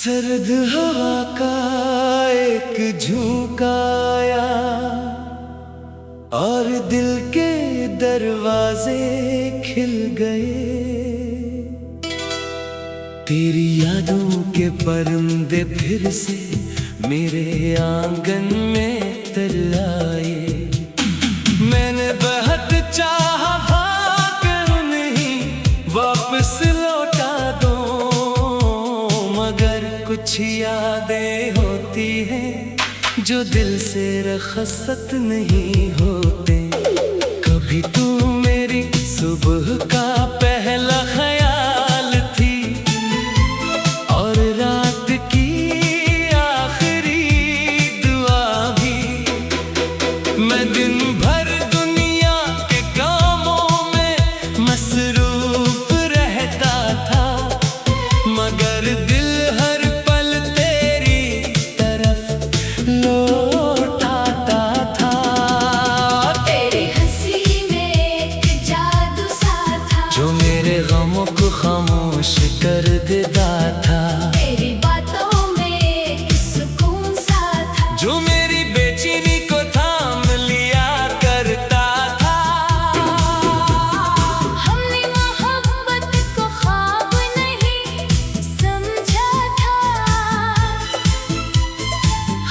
सर्द हवा का एक झुकाया और दिल के दरवाजे खिल गए। तेरी यादों के परिंदे फिर से मेरे आंगन में तर आए। मैंने बहुत चाहा भाग नहीं वापस लौटा दो, मगर कुछ यादें होती हैं जो दिल से रखसत नहीं होते। कभी तू मेरी सुबह का पहला ख्याल थी और रात की आखिरी दुआ भी। मैं दिन भर दुनिया के कामों में मसरूफ रहता था, मगर दिल हर पल तेरी तरफ लौटाता था। तेरी हंसी में एक जादू सा था जो मेरे गमों को खामोश कर देता था। तेरी बातों में एक सुकून सा था जो मेरी बेचैनी को थाम लिया करता था। हमने मोहब्बत को ख्वाब नहीं समझा था,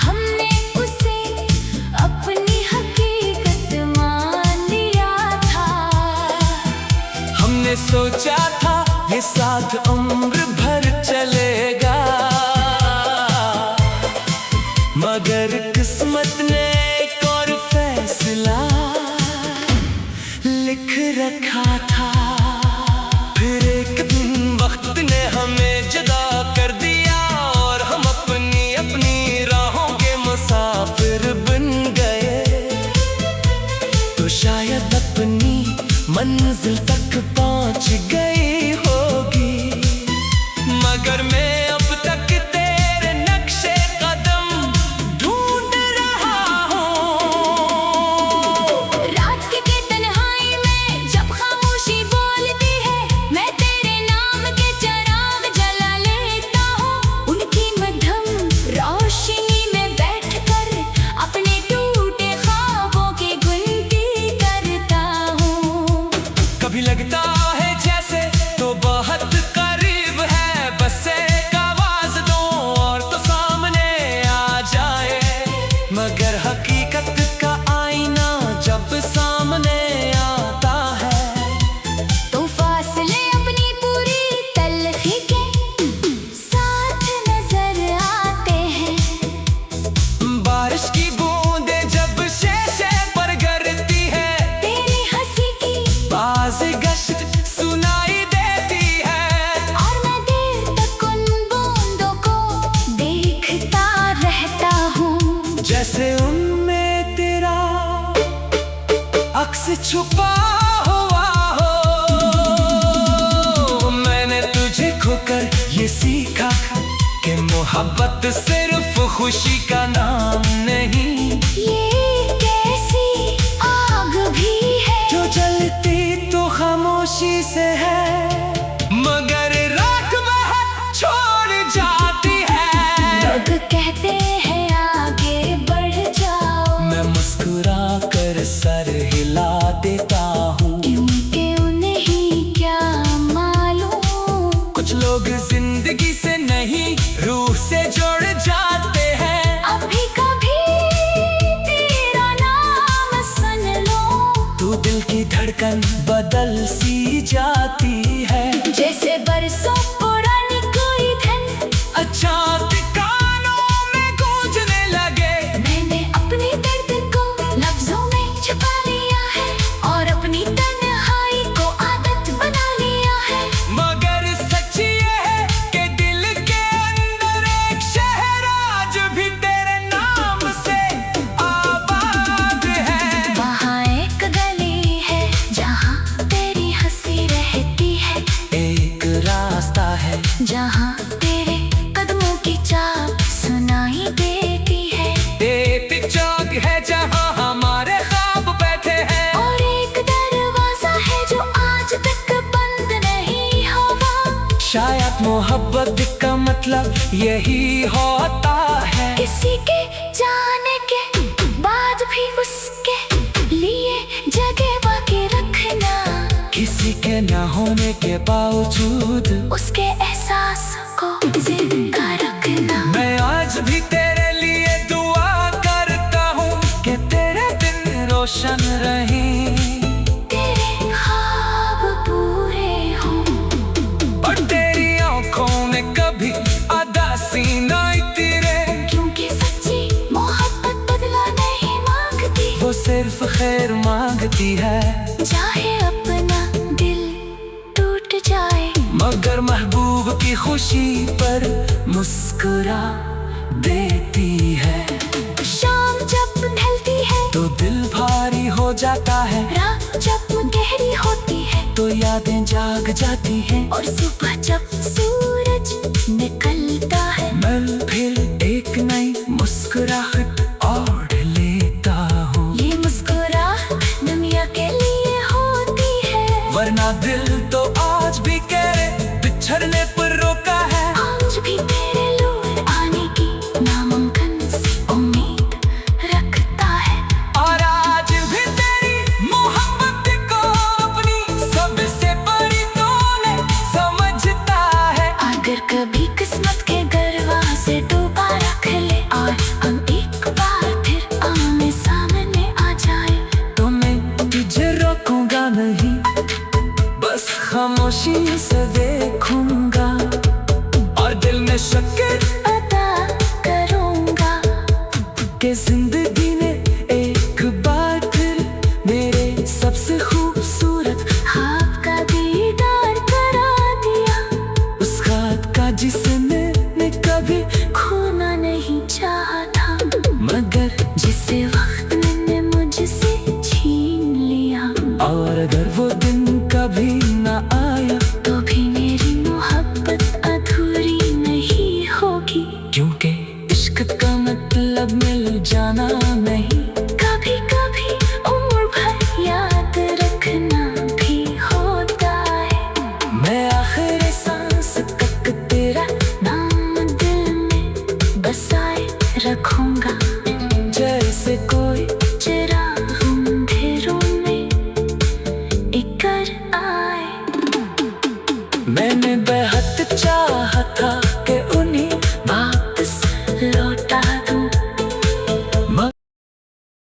हमने उसे अपनी हकीकत मान लिया था। हमने सोचा था ये साथ उम्र भर चलेगा, मगर किस्मत ने एक और फैसला लिख रखा था। फिर एक दिन वक्त ने हमें जुदा कर दिया और हम अपनी अपनी राहों के मुसाफिर बन गए। तो शायद अपनी मंजिल तक पहुंच गई होगी, मगर मैं अब तक तेरे नक्शे कदम ढूंढ रहा हूँ। रात के तन्हाई में जब खामोशी बोलती है, मैं तेरे नाम के चिराग जला लेता हूँ। उनकी मध्यम रोशनी में बैठकर अपने टूटे ख्वाबों की गिनती करता हूँ। कभी लगता है जैसे तो बहुत करीब है, बस एक आवाज दो और तो सामने आ जाए। मगर हकीकत का आईना जब सामने आता है, तो फासले अपनी पूरी तलखी के साथ नजर आते हैं। बारिश की बूंदें जब शीशे पर गिरती है, तेरी हंसी की बाज़ गश्त सुनाई देती है। और मैं देर तक उन बूंदों को देखता रहता हूँ, जैसे उनमें तेरा अक्स छुपा हुआ हो। मैंने तुझे खोकर ये सीखा कि मोहब्बत सिर्फ खुशी का नाम नहीं, ये कैसी आग भी है जो जलती तो खामोशी से है, मगर रात बहुत छोड़ जाती है। लोग कहते हैं आगे बढ़ जाओ, मैं मुस्कुरा कर सर हिला देता हूँ, क्योंकि उन्हें क्या मालूम। कुछ लोग जिंदगी से नहीं रूह से जुड़ जाते हैं। अभी कभी तेरा नाम सुन लो, तू दिल की धड़कन बदल सी जाती है। जैसे बरसों पुरानी कोई धन अच्छा कानों में गूंजने लगे। मैंने अपने दर्द को लफ्जों में छुपा लिया है और अपनी तन्हाई को आदत बना लिया है। मगर सच ये है कि दिल के अंदर एक शहर आज भी तेरे नाम से आबाद है। वहाँ एक गली है जहाँ तेरी हंसी रहती मोहब्बत का मतलब यही होता है, किसी के जाने के बाद भी उसके लिए जगह बाकी रखना, किसी के न होने के बावजूद उसके एहसास को जिंदा रखना। मैं आज भी तेरे लिए दुआ करता हूँ कि तेरे दिन रोशन रहे, तेरे ख्वाब पूरे हों, और तेरी आंखों में कभी उदासी नहीं तेरे, क्योंकि सच्ची मोहब्बत बदला नहीं मांगती, वो सिर्फ खैर मांगती है। चाहे अपना दिल टूट जाए, मगर महबूब की खुशी पर मुस्कुरा देती है। शाम जब ढलती है तो दिल भारी हो जाता है, रात जब गहरी होती है तो यादें जाग जाती हैं। और सुबह जब सूरज